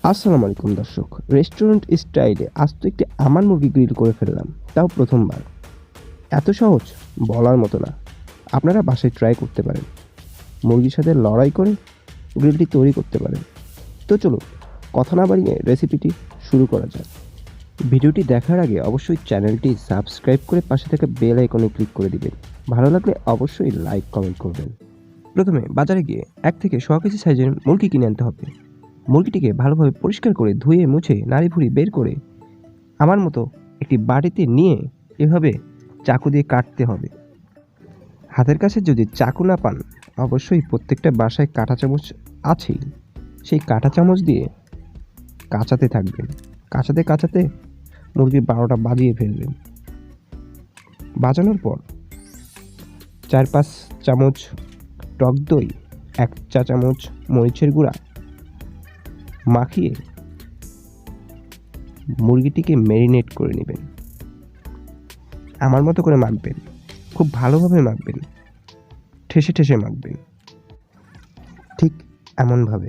আসসালামু আলাইকুম দর্শক, রেস্টুরেন্ট স্টাইলে আজ তো একটি আমান মুরগি গ্রিল করে ফেললাম, তাও প্রথমবার। এত সহজ বলার মতো না। আপনারা বাসায় ট্রাই করতে পারেন, মুরগির সাথে লড়াই করে গ্রিলটি তৈরি করতে পারেন। তো চলুন কথা না বাড়িয়ে রেসিপিটি শুরু করা যাক। ভিডিওটি দেখার আগে অবশ্যই চ্যানেলটি সাবস্ক্রাইব করে পাশে থাকা বেল আইকনে ক্লিক করে দিবেন। ভালো লাগলে অবশ্যই লাইক কমেন্ট করবেন। প্রথমে বাজারে গিয়ে 1 থেকে 1.5 কেজি সাইজের মুরগি কিনে আনতে হবে। মুরগিটিকে ভালোভাবে পরিষ্কার করে ধুয়ে মুছে নাড়িভুড়ি বের করে আমার মতো একটি বাটিতে নিয়ে এভাবে চাকু দিয়ে কাটতে হবে। হাতের কাছে যদি চাকু না পান, অবশ্যই প্রত্যেকটা বাসায় কাঁটা চামচ আছেই, সেই কাঁটা চামচ দিয়ে কাঁচাতে থাকবেন। কাঁচাতে কাঁচাতে মুরগির 12টা বাজিয়ে ফেলবেন। বাজানোর পর 4-5 চামচ টক দই, 1 চা চামচ মরিচের গুঁড়া মাখিয়ে মুরগিটিকে ম্যারিনেট করে নেবেন। আমার মতো করে মাখবেন, খুব ভালোভাবে মাখবেন, ঠেসে ঠেসে মাখবেন, ঠিক এমনভাবে।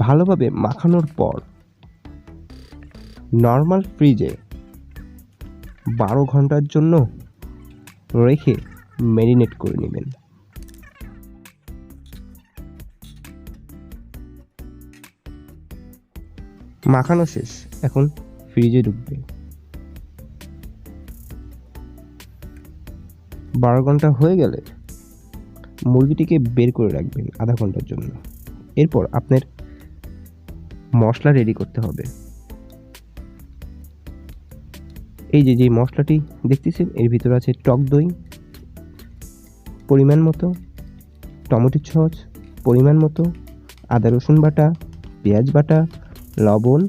ভালোভাবে মাখানোর পর নর্মাল ফ্রিজে 12 ঘন্টার জন্য রেখে ম্যারিনেট করে নেবেন। মাখানো শেষ, এখন ফ্রিজে ঢুকবে। 12 ঘন্টা হয়ে গেলে মুরগিটিকে বের করে রাখবেন আধা ঘন্টার জন্য। এরপর আপনার মশলা রেডি করতে হবে। এই যে মশলাটি দেখতেছেন, এর ভিতরে আছে টক দই পরিমাণ মতো, টমেটো সস পরিমাণ মতো, আদা রসুন বাটা, পেঁয়াজ বাটা, লবণ,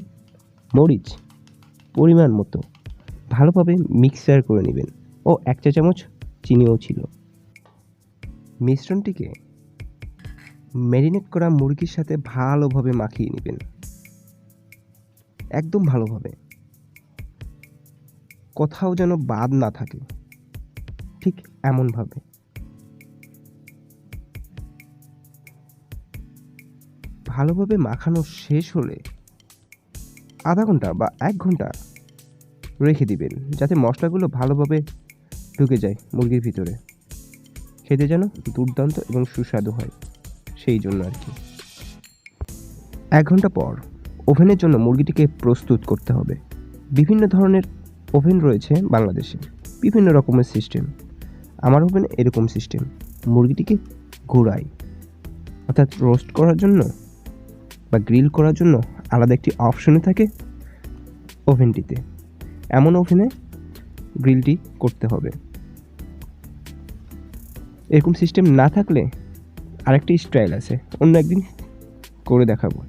মরিচ পরিমাণ মতো ভালোভাবে মিক্সার করে নেবেন। ও 1 চা চামচ চিনিও ছিল। মিশ্রণটিকে ম্যারিনেট করা মুরগির সাথে ভালোভাবে মাখিয়ে নেবেন, একদম ভালোভাবে, কোথাও যেন বাদ না থাকে, ঠিক এমনভাবে। ভালোভাবে মাখানো শেষ হলে আধা ঘন্টা বা 1 ঘন্টা রেখে দিবেন, যাতে মশলাগুলো ভালোভাবে ঢুকে যায় মুরগির ভিতরে, খেতে যেন দুর্দান্ত এবং সুস্বাদু হয়, সেই জন্য আর কি। 1 ঘন্টা পর ওভেনের জন্য মুরগিটিকে প্রস্তুত করতে হবে। বিভিন্ন ধরনের ওভেন রয়েছে বাংলাদেশে, বিভিন্ন রকমের সিস্টেম। আমার ওভেনে এরকম সিস্টেম, মুরগিটিকে ঘোরাই, অর্থাৎ রোস্ট করার জন্য বা গ্রিল করার জন্য আলাদা একটি অপশনে থাকে ওভেনটিতে। এমন ওভেনে গ্রিলটি করতে হবে। এরকম সিস্টেম না থাকলে আরেকটি স্টাইল আছে, অন্য একদিন করে দেখাবো।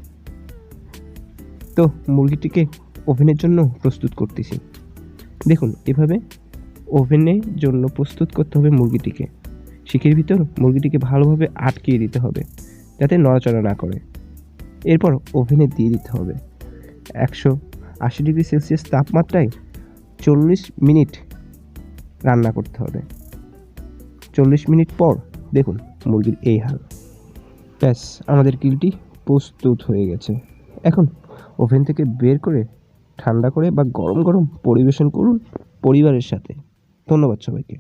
তো মুরগিটিকে ওভেনের জন্য প্রস্তুত করতেছি। দেখুন, এভাবে ওভেনের জন্য প্রস্তুত করতে হবে মুরগিটিকে। শিকের ভিতর মুরগিটিকে ভালোভাবে আটকিয়ে দিতে হবে, যাতে নড়াচড়া না করে। এরপর ওভেনে দিয়ে দিতে হবে 180 ডিগ্রি সেলসিয়াস তাপমাত্রায় 40 মিনিট রান্না করতে হবে। 40 মিনিট পর দেখুন মুরগির এই হাল। ব্যাস, আমাদের গ্রিলটি প্রস্তুত হয়ে গেছে। এখন ওভেন থেকে বের করে ঠান্ডা করে বা গরম গরম পরিবেশন করুন পরিবারের সাথে। ধন্যবাদ সবাইকে।